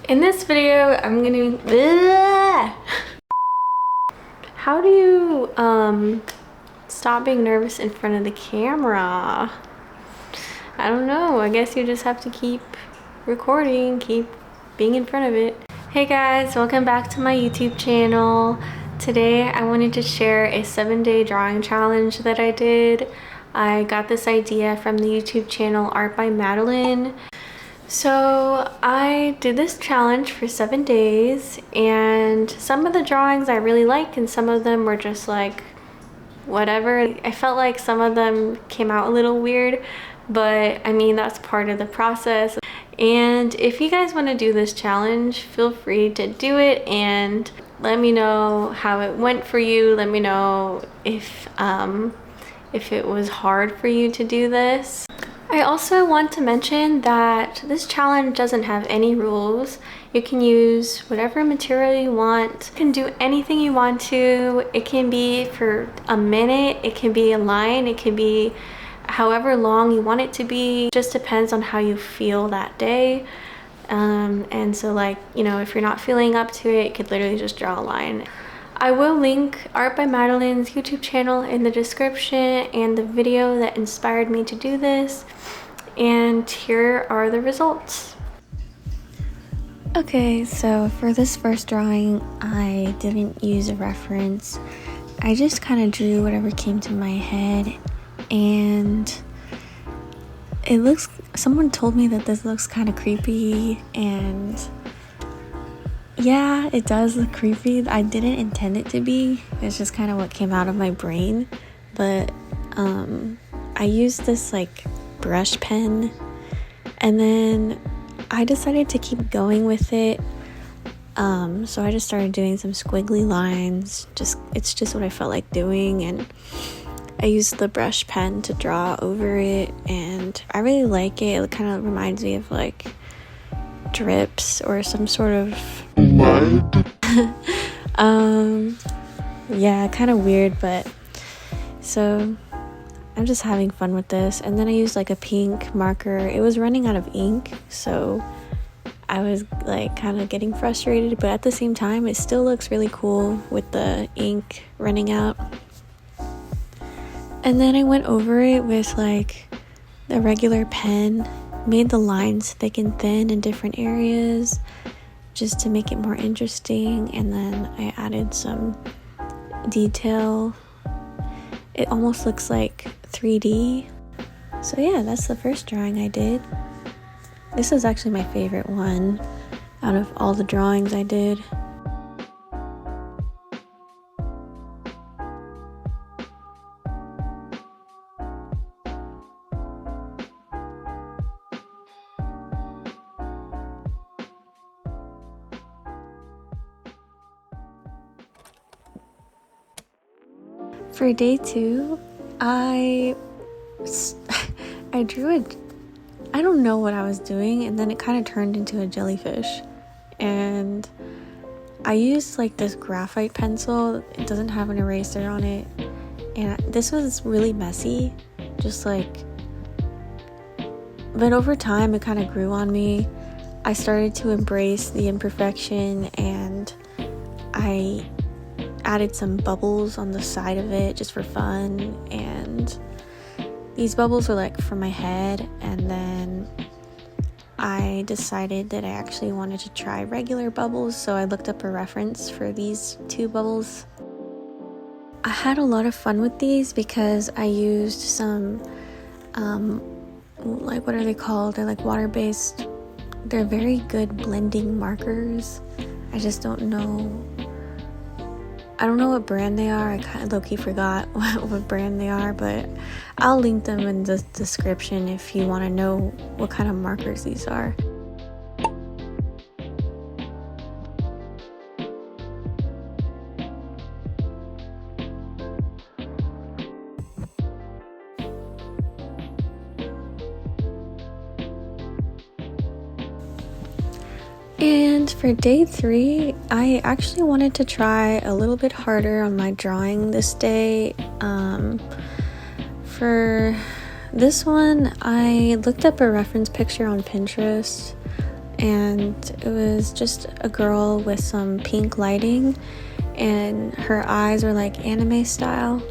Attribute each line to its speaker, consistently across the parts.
Speaker 1: In this video, I'm gonna... How do you stop being nervous in front of the camera? I don't know. I guess you just have to keep recording, keep being in front of it. Hey guys, welcome back to my YouTube channel. Today I wanted to share a 7-day drawing challenge that I did. I got this idea from the YouTube channel Art by Madeline. So I did this challenge for 7 days, and some of the drawings I really liked and some of them were just like whatever. I felt like some of them came out a little weird, but I mean, that's part of the process. And if you guys want to do this challenge, feel free to do it and let me know how it went for you. Let me know if it was hard for you to do this. I also want to mention that this challenge doesn't have any rules. You can use whatever material you want. You can do anything you want to. It can be for a minute, it can be a line, it can be however long you want it to be. It just depends on how you feel that day. And so, like, you know, if you're not feeling up to it, you could literally just draw a line. I will link Art by Madeline's YouTube channel in the description and the video that inspired me to do this. And here are the results. Okay, so for this first drawing, I didn't use a reference. I just kind of drew whatever came to my head, and it looks, someone told me that this looks kind of creepy, and yeah, it does look creepy. I didn't intend it to be. It's just kind of what came out of my brain. But I used this like brush pen, and then I decided to keep going with it. So I just started doing some squiggly lines. It's just what I felt like doing, and I used the brush pen to draw over it, and I really like it. It kind of reminds me of like drips or some sort of yeah, kind of weird, but so I'm just having fun with this. And then I used like a pink marker. It was running out of ink, so I was like kind of getting frustrated, but at the same time it still looks really cool with the ink running out. And then I went over it with like the regular pen, made the lines thick and thin in different areas just to make it more interesting, and then I added some detail. It almost looks like 3D. So yeah, that's the first drawing I did. This is actually my favorite one out of all the drawings I did. For day 2, I drew I don't know what I was doing, and then it kind of turned into a jellyfish. And I used like this graphite pencil. It doesn't have an eraser on it. And this was really messy, but over time it kind of grew on me. I started to embrace the imperfection, and I added some bubbles on the side of it just for fun, and these bubbles were like from my head. And then I decided that I actually wanted to try regular bubbles, so I looked up a reference for these 2 bubbles. I had a lot of fun with these because I used some like, what are they called? They're like water-based. They're very good blending markers. I just don't know what brand they are. I kind of low-key forgot what brand they are, but I'll link them in the description if you want to know what kind of markers these are. And for day 3, I actually wanted to try a little bit harder on my drawing this day. For this one, I looked up a reference picture on Pinterest, and it was just a girl with some pink lighting, and her eyes are like anime style.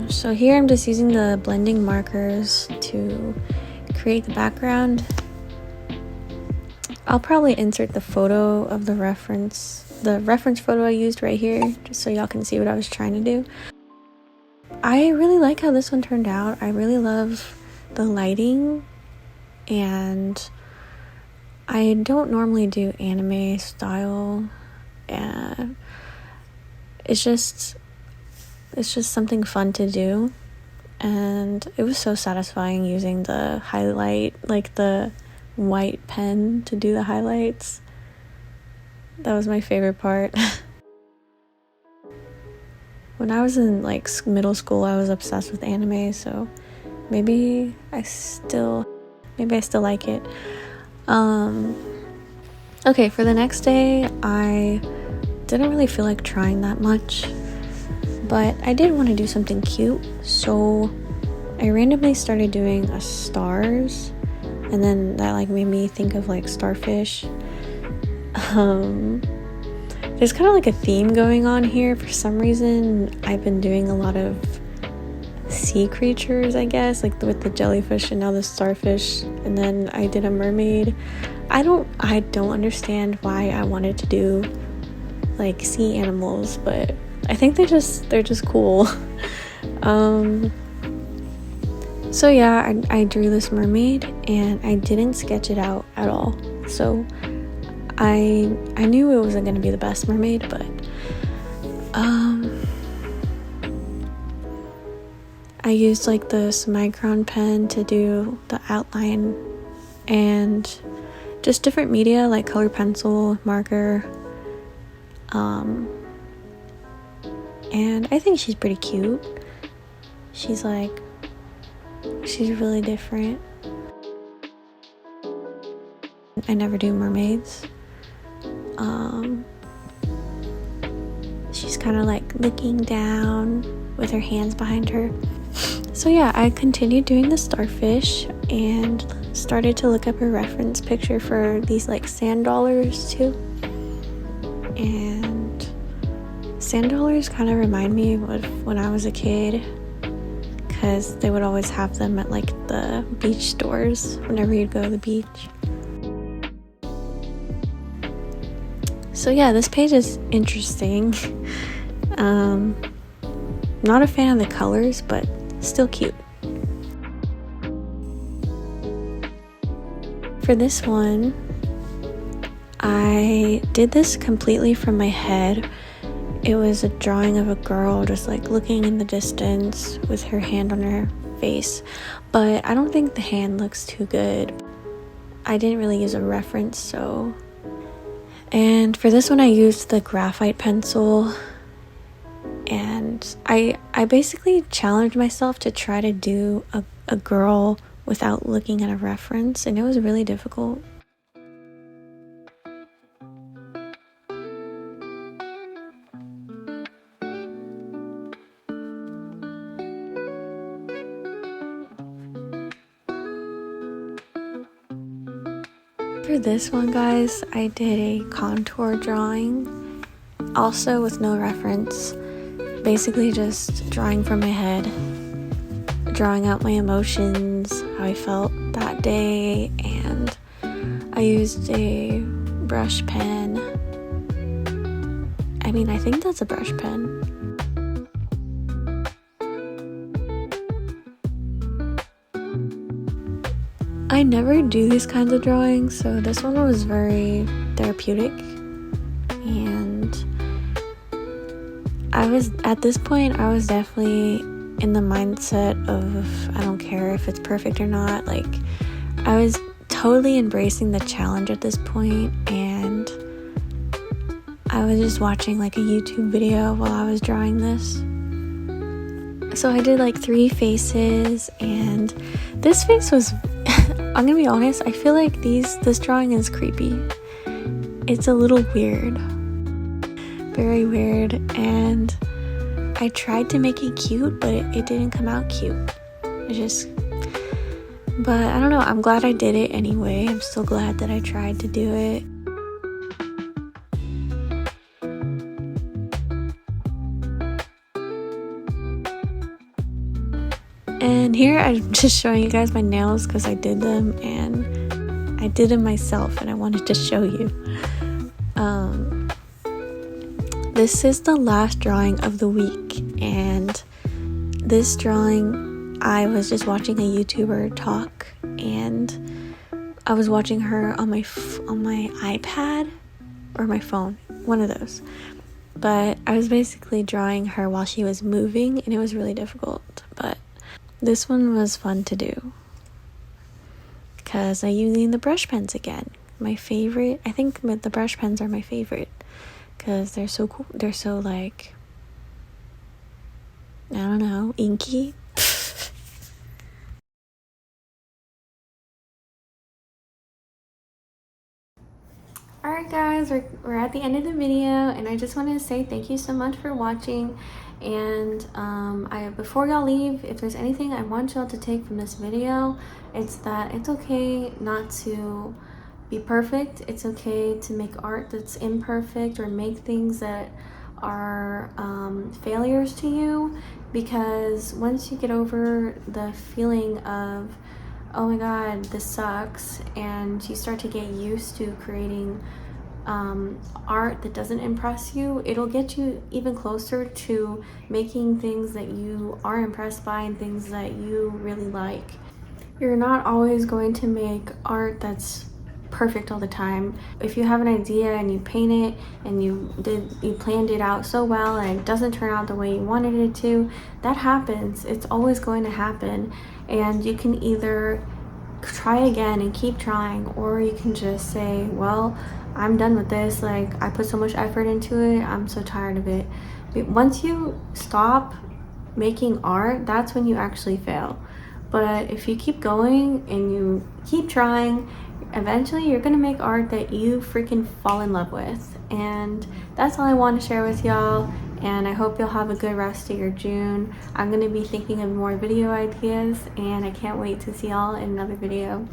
Speaker 1: So here I'm just using the blending markers to create the background. I'll probably insert the photo of the reference photo I used right here, just so y'all can see what I was trying to do. I really like how this one turned out. I really love the lighting, and I don't normally do anime style. It's just something fun to do, and it was so satisfying using the highlight, like the white pen to do the highlights. That was my favorite part. When I was in like middle school, I was obsessed with anime, so maybe I still like it. Okay, for the next day, I didn't really feel like trying that much, but I did want to do something cute, so I randomly started doing a stars, and then that like made me think of like starfish. There's kind of like a theme going on here. For some reason, I've been doing a lot of sea creatures, I guess, like with the jellyfish and now the starfish, and then I did a mermaid. I don't understand why I wanted to do like sea animals, but I think they're just cool. So yeah, I drew this mermaid, and I didn't sketch it out at all, so I knew it wasn't going to be the best mermaid, but I used like this micron pen to do the outline, and just different media like color pencil, marker, and I think she's pretty cute. She's really different. I never do mermaids. She's kind of like looking down with her hands behind her. So yeah, I continued doing the starfish and started to look up a reference picture for these like sand dollars too. And sand dollars kind of remind me of when I was a kid, because they would always have them at like the beach stores whenever you'd go to the beach. So yeah, this page is interesting. Not a fan of the colors, but still cute. For this one, I did this completely from my head. It was a drawing of a girl just like looking in the distance with her hand on her face, but I don't think the hand looks too good. I didn't really use a reference, so. And for this one, I used the graphite pencil, and I basically challenged myself to try to do a girl without looking at a reference, and it was really difficult. For this one, guys, I did a contour drawing, also with no reference, basically just drawing from my head, drawing out my emotions, how I felt that day, and I used a brush pen. I think that's a brush pen. I never do these kinds of drawings, so this one was very therapeutic, and at this point I was definitely in the mindset of I don't care if it's perfect or not. Like, I was totally embracing the challenge at this point, and I was just watching like a YouTube video while I was drawing this. So I did like 3 faces, and this face was I'm gonna be honest, I feel like this drawing is creepy. It's a little weird. Very weird, and I tried to make it cute, but it didn't come out cute. But I don't know, I'm glad I did it anyway. I'm still glad that I tried to do it. And here I'm just showing you guys my nails because I did them, and I did them myself, and I wanted to show you. This is the last drawing of the week, and this drawing, I was just watching a YouTuber talk, and I was watching her on my iPad or my phone, one of those. But I was basically drawing her while she was moving, and it was really difficult, but this one was fun to do because I'm using the brush pens again. My favorite, I think the brush pens are my favorite because they're so cool. They're so, like, I don't know, inky. Alright guys, we're at the end of the video, and I just want to say thank you so much for watching. And before y'all leave, if there's anything I want y'all to take from this video, it's that it's okay not to be perfect. It's okay to make art that's imperfect or make things that are failures to you, because once you get over the feeling of, oh my god, this sucks, and you start to get used to creating art that doesn't impress you, it'll get you even closer to making things that you are impressed by and things that you really like. You're not always going to make art that's perfect all the time. If you have an idea and you paint it and you planned it out so well and it doesn't turn out the way you wanted it to, that happens. It's always going to happen, and you can either try again and keep trying, or you can just say, well, I'm done with this. Like, I put so much effort into it, I'm so tired of it. But once you stop making art, that's when you actually fail. But if you keep going and you keep trying, eventually you're gonna make art that you freaking fall in love with. And that's all I want to share with y'all, and I hope you'll have a good rest of your June. I'm gonna be thinking of more video ideas, and I can't wait to see y'all in another video.